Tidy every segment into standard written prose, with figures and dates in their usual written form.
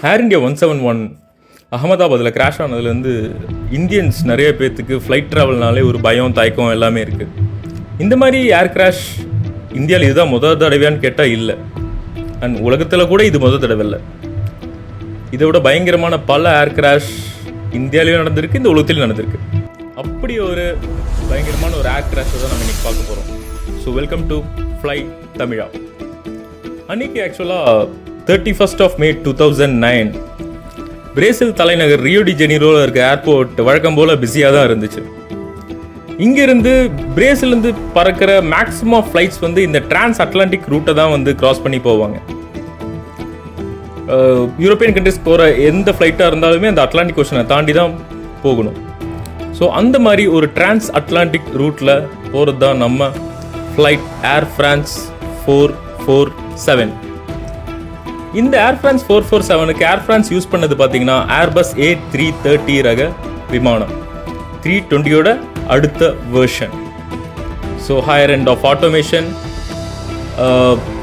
ஏர் India 171 அகமதாபாத்தில் crash ஆனதுலேருந்து Indians நிறைய பேர்த்துக்கு ஃப்ளைட் ட்ராவல்னாலே ஒரு பயம் தயக்கம் எல்லாமே இருக்குது. இந்த மாதிரி ஏர் கிராஷ் இந்தியாவில் இதுதான் முதல் தடவையான்னு கேட்டால் இல்லை. அண்ட் உலகத்தில் கூட இது முதல் தடவை இல்லை. இதை விட பயங்கரமான பல ஏர் கிராஷ் இந்தியாவிலையும் நடந்திருக்கு, இந்த உலகத்திலையும் நடந்திருக்கு. அப்படி ஒரு பயங்கரமான ஒரு ஏர் கிராஷை தான் நம்ம இன்றைக்கி பார்க்க போகிறோம். ஸோ வெல்கம் டு ஃப்ளை தமிழா. அன்றைக்கி ஆக்சுவலாக 31st of May 2009 பிரேசில் தலைநகர் ரியோ டி ஜெனீரோவில் இருக்க ஏர்போர்ட் வழக்கம் போல் பிஸியாக தான் இருந்துச்சு. இங்கேருந்து பிரேசிலேருந்து பறக்கிற மேக்ஸிமம் ஃப்ளைட்ஸ் இந்த டிரான்ஸ் அட்லாண்டிக் ரூட்டை தான் கிராஸ் பண்ணி போவாங்க. யூரோப்பியன் கண்ட்ரிஸ் போகிற எந்த ஃப்ளைட்டாக இருந்தாலுமே அந்த அட்லாண்டிக் ஓஷனை தாண்டி தான் போகணும். ஸோ அந்த மாதிரி ஒரு டிரான்ஸ் அட்லாண்டிக் ரூட்டில் போகிறது தான் நம்ம ஃப்ளைட் ஏர் ஃப்ரான்ஸ் 447. இந்த ஏர் ஃப்ரான்ஸ் 447க்கு ஏர் ஃப்ரான்ஸ் யூஸ் பண்ணது பார்த்தீங்கன்னா ஏர்பஸ் A330 ரக விமானம், 320யோட அடுத்த version. So higher end of automation,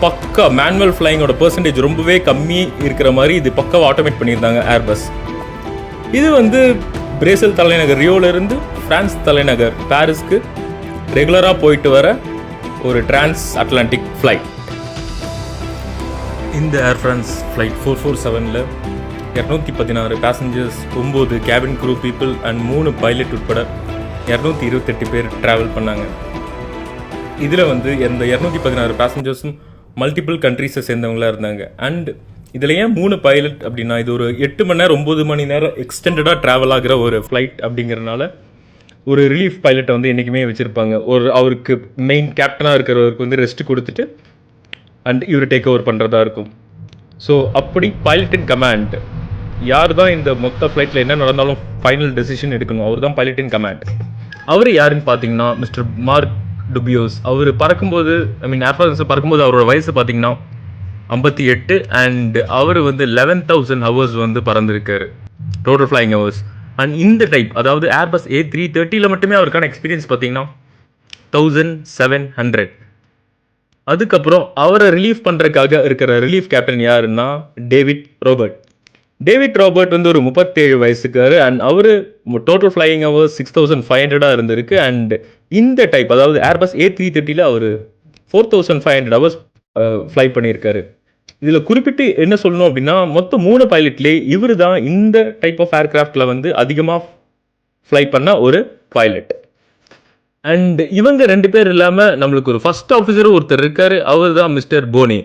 பக்கா மேனுவல் ஃப்ளைங்கோட பர்சன்டேஜ் ரொம்பவே கம்மி இருக்கிற மாதிரி இது பக்காவை ஆட்டோமேட் பண்ணியிருந்தாங்க ஏர்பஸ். இது பிரேசில் தலைநகர் ரியோவிலேருந்து ஃப்ரான்ஸ் தலைநகர் பாரிஸ்க்கு ரெகுலராக போயிட்டு வர ஒரு டிரான்ஸ் அட்லாண்டிக் ஃப்ளைட். இந்த ஏர் ஃப்ரான்ஸ் ஃப்ளைட் 447ல் 216 passengers, 9 cabin crew people and 3 pilot உட்பட 228 பேர் ட்ராவல் பண்ணாங்க. இதில் இந்த 216 பேசஞ்சர்ஸும் மல்டிபிள் கண்ட்ரீஸை சேர்ந்தவங்களாக இருந்தாங்க. அண்ட் இதில் ஏன் 3 பைலட் அப்படின்னா, இது ஒரு 8 மணி நேரம் 9 மணி நேரம் எக்ஸ்டெண்டடாக ட்ராவல் ஆகிற ஒரு ஃப்ளைட் அப்படிங்கிறனால ஒரு ரிலீஃப் பைலட்டை என்றைக்குமே வச்சுருப்பாங்க. அவருக்கு மெயின் கேப்டனாக இருக்கிறவருக்கு ரெஸ்ட் கொடுத்துட்டு அண்ட் இவர் டேக் ஓவர் பண்ணுறதா இருக்கும். ஸோ அப்படி பைலட் இன் கமாண்ட் யார் தான் இந்த மொத்த ஃப்ளைட்டில் என்ன நடந்தாலும் ஃபைனல் டெசிஷன் எடுக்கணும், அவர் தான் பைலட் இன் கமாண்ட். அவர் யாருன்னு பார்த்தீங்கன்னா மிஸ்டர் மார்க் டுபியோஸ். அவர் பறக்கும்போது ஏர் ஃப்ரான்ஸில் பறக்கும்போது அவரோட வயசு பார்த்தீங்கன்னா 58 அண்ட் அவர் 11,000 ஹவர்ஸ் பறந்துருக்காரு டோட்டல் ஃப்ளைங் ஹவர்ஸ். அண்ட் இந்த டைப் அதாவது ஏர்பஸ் A330யில் மட்டுமே அவருக்கான எக்ஸ்பீரியன்ஸ் பார்த்தீங்கன்னா 1700. அதுக்கப்புறம் அவரை ரிலீஃப் பண்ணுறதுக்காக இருக்கிற ரிலீஃப் கேப்டன் யாருன்னா டேவிட் ராபர்ட் ஒரு 37 வயசுக்காரு. அண்ட் அவர் டோட்டல் ஃப்ளையிங் ஹவர்ஸ் 6,500 இருந்திருக்கு. அண்ட் இந்த டைப் அதாவது ஏர்பஸ் A330யில் அவர் 4,500 ஹவர்ஸ் ஃப்ளை பண்ணியிருக்காரு. இதில் குறிப்பிட்டு என்ன சொல்லணும் அப்படின்னா, மொத்தம் 3 பைலட்லேயே இவர் தான் இந்த டைப் ஆஃப் ஏர்கிராஃப்டில் அதிகமாக ஃப்ளை பண்ண ஒரு பைலட். அண்ட் இவங்க 2 பேர் இல்லாமல் நம்மளுக்கு ஒரு ஃபர்ஸ்ட் ஆஃபீஸரும் ஒருத்தர் இருக்கார். அவர் தான் மிஸ்டர் போனே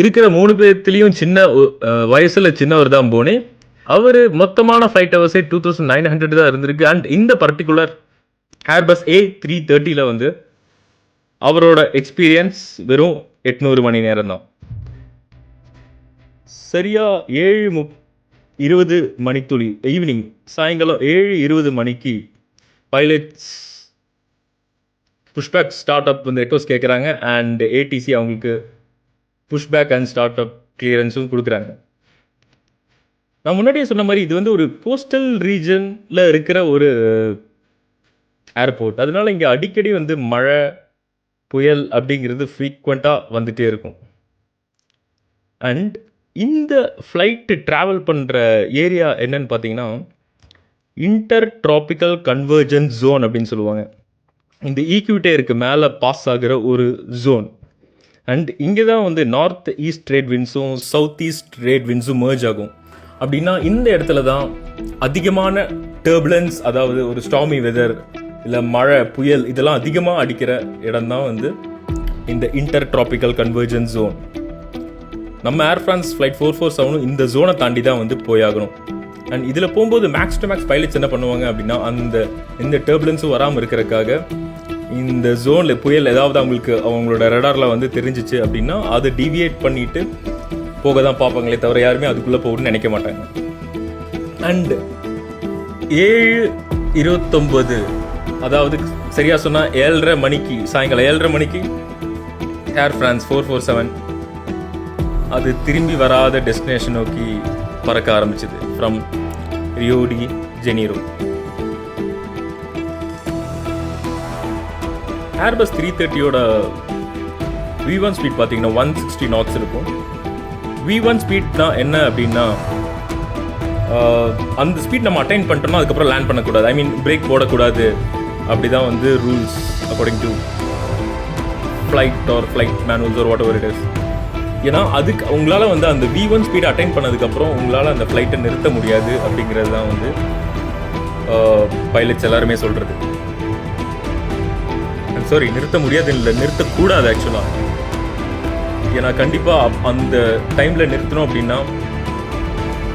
இருக்கிற 3 பேர்த்துலேயும் சின்ன வயசில் சின்னவர் தான் போனே. அவர் மொத்தமான ஃப்ளைட் ஹவர்ஸே 2,900 தான் இருந்திருக்கு. அண்ட் இந்த பர்டிகுலர் ஏர்பஸ் A330யில் அவரோட எக்ஸ்பீரியன்ஸ் வெறும் 800 மணி நேரம் தான். சரியா 7:20 மணித்துளி ஈவினிங் சாயங்காலம் 7:20 மணிக்கு pilots pushback start up Eggoz கேட்குறாங்க. அண்ட் ATC அவங்களுக்கு புஷ்பேக் அண்ட் ஸ்டார்ட் அப் கிளியரன்ஸும் கொடுக்குறாங்க. நான் முன்னாடியே சொன்ன மாதிரி இது ஒரு கோஸ்டல் ரீஜனில் இருக்கிற ஒரு ஏர்போர்ட். அதனால இங்கே அடிக்கடி மழை புயல் அப்படிங்கிறது ஃப்ரீக்வெண்ட்டாக வந்துகிட்டே இருக்கும். அண்ட் இந்த ஃப்ளைட்டு ட்ராவல் பண்ணுற ஏரியா என்னன்னு பார்த்தீங்கன்னா இன்டர் ட்ராபிக்கல் கன்வர்ஜன்ஸ் ஜோன் அப்படின்னு சொல்லுவாங்க. இந்த ஈக்விட்டருக்கு மேலே பாஸ் ஆகிற ஒரு ஜோன். அண்ட் இங்கே தான் நார்த் ஈஸ்ட் ட்ரேட் விண்ட்ஸும் சவுத் ஈஸ்ட் ட்ரேட் விண்ட்ஸும் மர்ஜ் ஆகும். அப்படின்னா இந்த இடத்துல தான் அதிகமான டர்புலன்ஸ், அதாவது ஒரு ஸ்டாமி வெதர் இல்லை மழை புயல் இதெல்லாம் அதிகமாக அடிக்கிற இடம் தான் இந்த இன்டர் ட்ராபிக்கல் கன்வர்ஜன்ஸ் ஜோன். நம்ம ஏர் ஃப்ரான்ஸ் ஃப்ளைட் 447 இந்த ஜோனை தாண்டி தான் போயாகணும். அண்ட் இதில் போகும்போது மேக்ஸ் டு மேக்ஸ் பைலட்ஸ் என்ன பண்ணுவாங்க அப்படின்னா, இந்த டர்புலன்ஸும் வராமல் இருக்கிறதுக்காக இந்த ஜோனில் புயல் ஏதாவது அவங்களோட ரடாரில் தெரிஞ்சிச்சு அப்படின்னா அதை டிவியேட் பண்ணிட்டு போக தான் பார்ப்பாங்களே தவிர யாருமே அதுக்குள்ளே போகணும்னு நினைக்க மாட்டாங்க. அண்ட் 7:29 அதாவது சரியாக சொன்னால் 7:30 மணிக்கு சாயங்காலம் 7:30 மணிக்கு ஏர் ஃப்ரான்ஸ் 447 அது திரும்பி வராத டெஸ்டினேஷன் நோக்கி பறக்க ஆரம்பிச்சது from Rio de Janeiro. Airbus 330யோட V1 ஸ்பீட் பார்த்தீங்கன்னா 160 knots இருக்கும். V1 ஸ்பீட் தான் என்ன அப்படின்னா, அந்த ஸ்பீட் நம்ம அட்டைன் பண்ணிட்டோம்னா அதுக்கப்புறம் லேண்ட் பண்ணக்கூடாது. ஐ மீன் பிரேக் போடக்கூடாது. அப்படி தான் வந்து rules according to flight manuals or whatever it is. ஏன்னா அதுக்கு உங்களால் வந்து அந்த V1 ஸ்பீட் அட்டைன் பண்ணதுக்கப்புறம் உங்களால் அந்த ஃப்ளைட்டை நிறுத்த முடியாது அப்படிங்கிறது தான் வந்து பைலட்ஸ் எல்லாருமே சொல்கிறது. சாரி, நிறுத்த முடியாது இல்லை, நிறுத்தக்கூடாது ஆக்சுவலாக. ஏன்னா கண்டிப்பாக அந்த டைமில் நிறுத்தணும் அப்படின்னா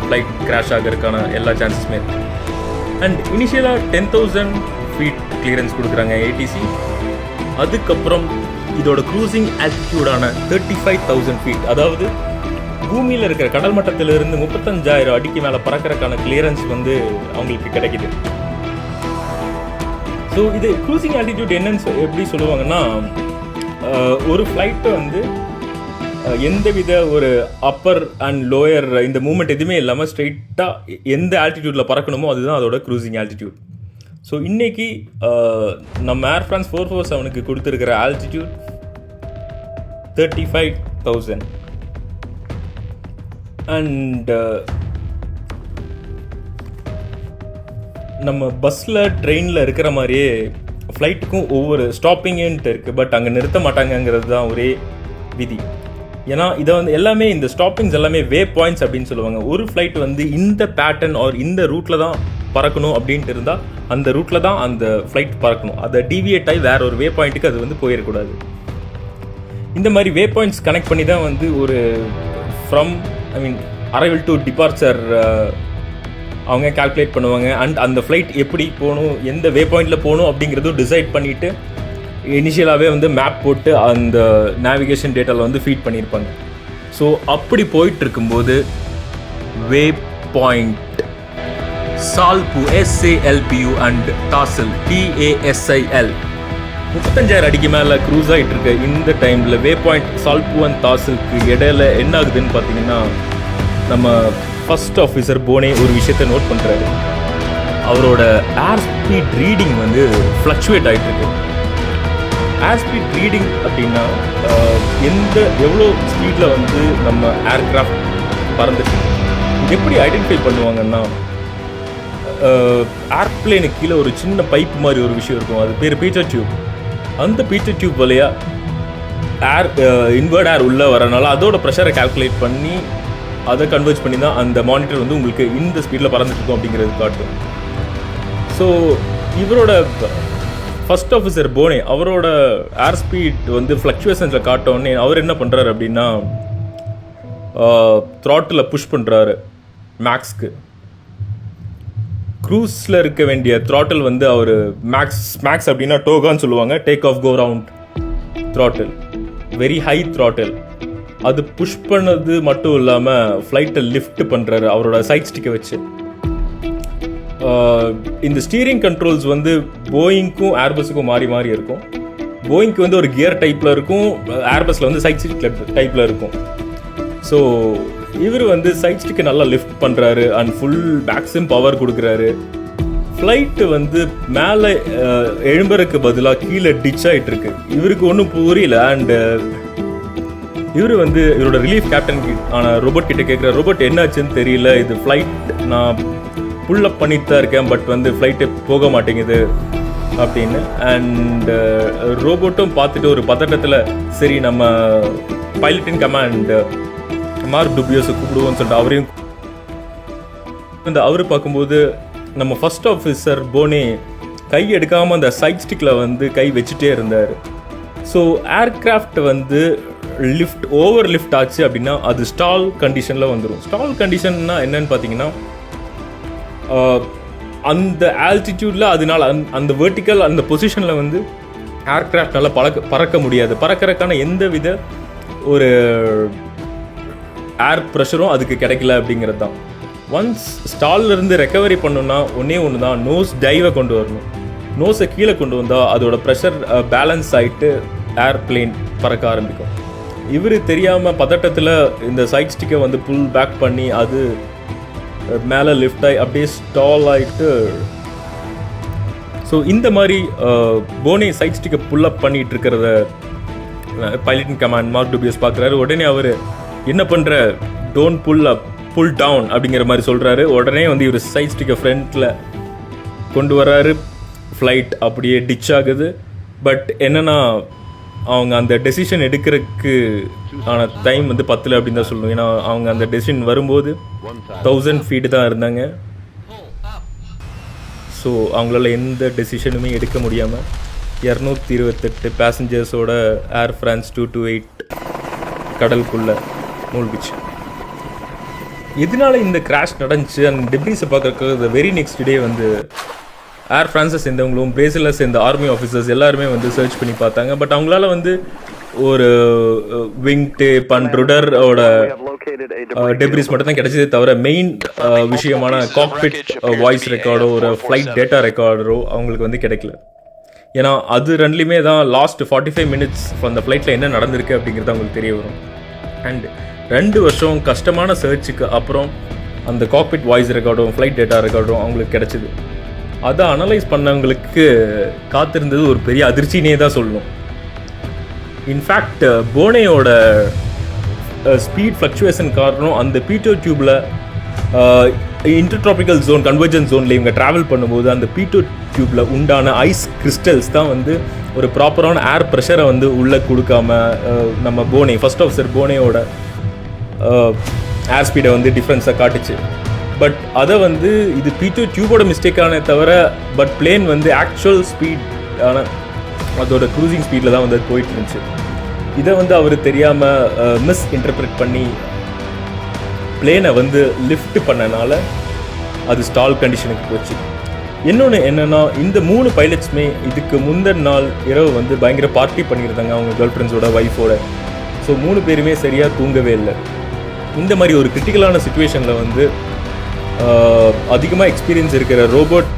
ஃப்ளைட் கிராஷ் ஆகிறதுக்கான எல்லா சான்சஸுமே இருக்குது. அண்ட் இனிஷியலாக 10,000 ஃபீட் கிளியரன்ஸ் கொடுக்குறாங்க ஏடிசி. அதுக்கப்புறம் இதோட க்ரூசிங் ஆல்டிடியூடான 35,000 ஃபீட், அதாவது பூமியில் இருக்கிற கடல் மட்டத்திலிருந்து 35,000 அடிக்கு மேலே பறக்கிறதுக்கான கிளியரன்ஸ் வந்து அவங்களுக்கு கிடைக்குது. ஸோ இது க்ரூசிங் ஆல்டிடியூட் என்னன்னு எப்படி சொல்லுவாங்கன்னா, ஒரு ஃப்ளைட்டை வந்து எந்தவித ஒரு அப்பர் அண்ட் லோயர் இந்த மூமெண்ட் எதுவுமே இல்லாமல் ஸ்ட்ரெயிட்டாக எந்த ஆல்டிடியூட்டில் பறக்கணுமோ அதுதான் அதோட க்ரூசிங் ஆல்டிடியூட். ஸோ இன்றைக்கி நம்ம ஏர் ஃப்ரான்ஸ் 447க்கு கொடுத்துருக்கிற ஆல்டிடியூட் 35,000. அண்ட் நம்ம பஸ்ஸில் ட்ரெயினில் இருக்கிற மாதிரியே ஃப்ளைட்டுக்கும் ஒவ்வொரு ஸ்டாப்பிங்குன்ட்டு இருக்குது. பட் அங்கே நிறுத்த மாட்டாங்கங்கிறது தான் ஒரே விதி. ஏன்னா இதை வந்து எல்லாமே இந்த ஸ்டாப்பிங்ஸ் எல்லாமே வே பாயிண்ட்ஸ் அப்படின்னு சொல்லுவாங்க. ஒரு ஃப்ளைட் வந்து இந்த பேட்டர்ன் ஆர் இந்த ரூட்டில் தான் பறக்கணும் அப்படின்ட்டு இருந்தால் அந்த ரூட்டில் தான் அந்த ஃப்ளைட் பறக்கணும். அதை டிவியேட் ஆகி வேற ஒரு வே பாயிண்ட்டுக்கு அது வந்து போயிடக்கூடாது. இந்த மாதிரி வே பாயிண்ட்ஸ் கனெக்ட் பண்ணி தான் வந்து ஒரு ஃப்ரம் அரைவல் டு டிபார்ச்சர் அவங்க கால்குலேட் பண்ணுவாங்க. அண்ட் அந்த ஃப்ளைட் எப்படி போகணும், எந்த வே பாயிண்டில் போகணும் அப்படிங்கிறதும் டிசைட் பண்ணிவிட்டு இனிஷியலாகவே வந்து மேப் போட்டு அந்த நேவிகேஷன் டேட்டாவில் வந்து ஃபீட் பண்ணியிருப்பாங்க. ஸோ அப்படி போயிட்டு இருக்கும்போது வே பாயிண்ட் சால்பு SALPU அண்ட் டாசல் TASIL 35,000 அடிக்கு மேலே க்ரூஸ் ஆகிட்டு இருக்க இந்த டைமில் வே பாயிண்ட் சால்பு அண்ட் தாசலுக்கு இடையில என்ன ஆகுதுன்னு பார்த்தீங்கன்னா, நம்ம ஃபர்ஸ்ட் ஆஃபீஸர் போனே ஒரு விஷயத்தை நோட் பண்ணுறாரு. அவரோட ஏர் ஸ்பீட் ரீடிங் வந்து ஃப்ளக்சுவேட் ஆகிட்டு இருக்கு. ஏர் ஸ்பீட் ரீடிங் அப்படின்னா எவ்வளோ ஸ்பீடில் வந்து நம்ம ஏர்க்ராஃப்ட் பறந்துட்டு எப்படி ஐடென்டிஃபை பண்ணுவாங்கன்னா, ஏர்பிளேனுக்கு கீழே ஒரு சின்ன பைப் மாதிரி ஒரு விஷயம் இருக்கும், அது பேர் பீச்சர் டியூப். அந்த பீச்சர் டியூப் வழியாக ஏர் இன்வர்ட் ஏர் உள்ளே வரனால அதோட ப்ரெஷரை கால்குலேட் பண்ணி அதை கன்வெர்ட் பண்ணி தான் அந்த மானிட்டர் வந்து உங்களுக்கு இந்த ஸ்பீடில் பறந்துட்டுருக்கும் அப்படிங்கிறது காட்டும். ஸோ இவரோட ஃபர்ஸ்ட் ஆஃபீஸர் போனே அவரோட ஏர் ஸ்பீட் வந்து ஃப்ளக்சுவேஷன்ஸில் காட்டோன்னே அவர் என்ன பண்ணுறாரு அப்படின்னா, த்ராட்டில் புஷ் பண்ணுறாரு மேக்ஸ்க்கு. க்ரூஸில் இருக்க வேண்டிய த்ராட்டில் வந்து அவர் மேக்ஸ் அப்படின்னா டோகான்னு சொல்லுவாங்க, take off go round throttle, very high throttle. அது புஷ் பண்ணது மட்டும் இல்லாமல் ஃப்ளைட்டை லிஃப்ட் பண்ணுறாரு அவரோட சைட் ஸ்டிக்கை வச்சு. இந்த ஸ்டீரிங் கண்ட்ரோல்ஸ் வந்து போயிங்க்கும் ஏர்பஸுக்கும் மாறி மாறி இருக்கும். போயிங்க்கு வந்து ஒரு கியர் டைப்பில் இருக்கும், ஏர்பஸில் வந்து சைட் ஸ்டிக் டைப்பில் இருக்கும். ஸோ இவர் வந்து சைட் ஸ்டிக்கை நல்லா லிஃப்ட் பண்ணுறாரு அண்ட் ஃபுல் பேக்ஸும் பவர் கொடுக்குறாரு. ஃப்ளைட்டு வந்து மேலே எழும்புறதுக்கு பதிலாக கீழே டிச் ஆகிட்டு இருக்கு. இவருக்கு ஒன்றும் புரியல. அண்டு இவர் வந்து இவரோட ரிலீஃப் கேப்டன் ஆன ரோபோட் கிட்ட கேட்குற, ரோபோட் என்னாச்சுன்னு தெரியல, இது ஃப்ளைட் நான் புல்லப் பண்ணிட்டு தான் இருக்கேன், பட் வந்து ஃப்ளைட்டு போக மாட்டேங்குது அப்படின்னு. அண்ட் ரோபோட்டும் பார்த்துட்டு ஒரு பதட்டத்தில் சரி நம்ம பைலட் இன் கமாண்ட் மார்க் டுபியோஸை கூப்பிடுவோன்னு சொல்லிட்டு அவரையும் அவரு பார்க்கும்போது நம்ம ஃபர்ஸ்ட் ஆஃபீஸர் போனே கை எடுக்காமல் அந்த சைட் ஸ்டிக்கில் வந்து கை வச்சுட்டே இருந்தார். ஸோ ஏர்க்ராஃப்ட் வந்து ஓவர் லிஃப்ட் ஆச்சு அப்படின்னா அது ஸ்டால் கண்டிஷனில் வந்துடும். ஸ்டால் கண்டிஷன்னா என்னன்னு பார்த்தீங்கன்னா, அந்த ஆல்டிடியூடில் அதனால அந்த வெர்டிக்கல் அந்த பொசிஷனில் வந்து ஏர்க்ராஃப்ட்னால பறக்க முடியாது. பறக்கிறதுக்கான எந்த வித ஒரு ஏர் ப்ரெஷரும் அதுக்கு கிடைக்கல அப்படிங்கிறது தான். ஒன்ஸ் ஸ்டால்லேருந்து ரெக்கவரி பண்ணணுன்னா ஒன்று தான், நோஸ் டைவை கொண்டு வரணும். நோஸை கீழே கொண்டு வந்தால் அதோட ப்ரெஷர் பேலன்ஸ் ஆகிட்டு ஏர்பிளேன் பறக்க ஆரம்பிக்கும். இவர் தெரியாமல் பதட்டத்தில் இந்த சைட் ஸ்டிக்கை வந்து புல் பேக் பண்ணி அது மேலே லிஃப்ட் ஆகி அப்படியே ஸ்டால் ஆகிட்டு. ஸோ இந்த மாதிரி போனே சைட் ஸ்டிக்கை புல்லப் பண்ணிகிட்டு இருக்கிறத பைலட் இன் கமாண்ட் மார்க் டுபியஸ் பார்க்குறாரு. உடனே அவர் என்ன பண்ணுற, டோன்ட் புல் டவுன் அப்படிங்கிற மாதிரி சொல்கிறாரு. உடனே வந்து இவர் சைட் ஸ்டிக்கை ஃப்ரண்ட்டில் கொண்டு வர்றாரு. ஃப்ளைட் அப்படியே டிச் ஆகுது. பட் என்னென்னா அவங்க அந்த டெசிஷன் எடுக்கிறதுக்கு ஆன டைம் வந்து 10 அப்படின்னு தான் சொல்லணும். ஏன்னா அவங்க அந்த டெசிஷன் வரும்போது 1000 ஃபீட் தான் இருந்தாங்க. ஸோ அவங்களால எந்த டெசிஷனுமே எடுக்க முடியாமல் 228 பேசஞ்சர்ஸோட ஏர் ஃப்ரான்ஸ் 228 கடலுக்குள்ளே மூழ்கிச்சு. எதனால இந்த கிராஷ் நடந்துச்சு அந்த டெப்ரிஸை பார்க்குறக்கு வெரி நெக்ஸ்ட் டே வந்து ஏர் ஃப்ரான்ஸை சேர்ந்தவங்களும் பிரேசிலில் சேர்ந்த ஆர்மி ஆஃபீஸர்ஸ் எல்லாருமே வந்து சர்ச் பண்ணி பார்த்தாங்க. பட் அவங்களால வந்து ஒரு விங் டேப் அண்ட் ருடரோட டெப்ரிஸ் மட்டும் தான் கிடைச்சதே தவிர மெயின் விஷயமான காக்பிட் வாய்ஸ் ரெக்கார்டோ ஒரு ஃப்ளைட் டேட்டா ரெக்கார்டரோ அவங்களுக்கு வந்து கிடைக்கல. ஏன்னா அது ரெண்டுலேயுமே தான் லாஸ்ட் 45 மினிட்ஸ் அந்த ஃப்ளைட்டில் என்ன நடந்திருக்கு அப்படிங்கிறது அவங்களுக்கு தெரிய வரும். அண்ட் 2 வருஷம் கஷ்டமான சர்ச்சுக்கு அப்புறம் அந்த காக்பிட் வாய்ஸ் ரெக்கார்டும் ஃப்ளைட் டேட்டா ரெக்கார்டும் அவங்களுக்கு கிடச்சிது. அதை அனலைஸ் பண்ணவங்களுக்கு காத்திருந்தது ஒரு பெரிய அதிர்ச்சினே தான் சொல்லணும். இன்ஃபேக்ட் போனேயோட ஸ்பீட் ஃப்ளக்சுவேஷன் காரணம் அந்த பீட்டோ டியூப்பில் இன்டர்ட்ராபிக்கல் ஜோன் கன்வர்ஜன் ஜோனில் இவங்க ட்ராவல் பண்ணும்போது அந்த பீட்டோ டியூப்பில் உண்டான ஐஸ் கிறிஸ்டல்ஸ் தான் வந்து ஒரு ப்ராப்பரான ஏர் ப்ரெஷரை வந்து உள்ளே கொடுக்காம நம்ம போனே ஃபர்ஸ்ட் ஆஃபீஸர் போனேயோட ஏர் ஸ்பீடை வந்து டிஃப்ரென்ஸாக காட்டுச்சு. பட் அதை வந்து இது பீட்டோ டியூபோட மிஸ்டேக்கானே தவிர பட் பிளேன் வந்து ஆக்சுவல் ஸ்பீட் அதோட க்ரூசிங் ஸ்பீடில் தான் வந்து போயிட்டு இருந்துச்சு. இதை வந்து அவர் தெரியாமல் மிஸ் இன்டர்பிரேட் பண்ணி பிளேனை வந்து லிஃப்ட் பண்ணனால அது ஸ்டால் கண்டிஷனுக்கு போச்சு. இன்னொன்று என்னென்னா இந்த 3 பைலட்ஸுமே இதுக்கு முந்தின நாள் இரவு வந்து பயங்கர பார்ட்டி பண்ணியிருந்தாங்க அவங்க கேர்ள் ஃப்ரெண்ட்ஸோட ஒய்ஃபோட. ஸோ 3 பேருமே சரியாக தூங்கவே இல்லை. இந்த மாதிரி ஒரு கிரிட்டிக்கலான சுச்சுவேஷனில் வந்து அதிகமாக எக்ஸ்பீரியன்ஸ் இருக்கிற ரோபோட்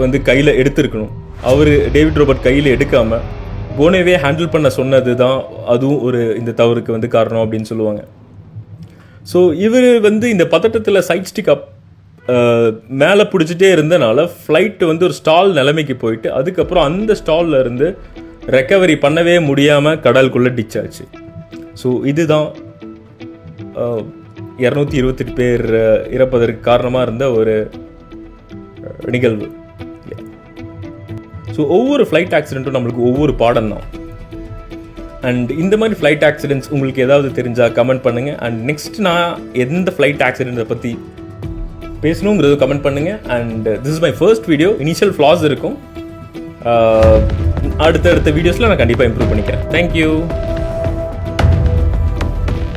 வந்து கையில் எடுத்துருக்கணும். அவர் டேவிட் ரோபோட் கையில் எடுக்காமல் போனேவே ஹேண்டில் பண்ண சொன்னது தான் அதுவும் ஒரு இந்த தவறுக்கு வந்து காரணம் அப்படின்னு சொல்லுவாங்க. ஸோ இவர் வந்து இந்த பதட்டத்தில் சைட் ஸ்டிக் அப் மேலே பிடிச்சிட்டே இருந்தனால ஃப்ளைட்டு வந்து ஒரு ஸ்டால் நிலைமைக்கு போயிட்டு அதுக்கப்புறம் அந்த ஸ்டாலில் இருந்து ரெக்கவரி பண்ணவே முடியாமல் கடலுக்குள்ளே டிச் ஆச்சு. ஸோ இதுதான் 228 பேர் இறப்பதற்கு காரணமாக இருந்த ஒரு நிகழ்வு. ஸோ ஒவ்வொரு ஃப்ளைட் ஆக்சிடெண்ட்டும் நம்மளுக்கு ஒவ்வொரு பாடம் தான். அண்ட் இந்த மாதிரி ஃப்ளைட் ஆக்சிடென்ட்ஸ் உங்களுக்கு ஏதாவது தெரிஞ்சால் கமெண்ட் பண்ணுங்கள். அண்ட் நெக்ஸ்ட் நான் எந்த ஃப்ளைட் ஆக்சிடெண்ட்டை பற்றி பேசணுங்கிறது கமெண்ட் பண்ணுங்கள். And this is my first video. Initial flaws இருக்கும். அடுத்தடுத்த வீடியோஸில் நான் கண்டிப்பாக இம்ப்ரூவ் பண்ணிக்கிறேன். தேங்க்யூ.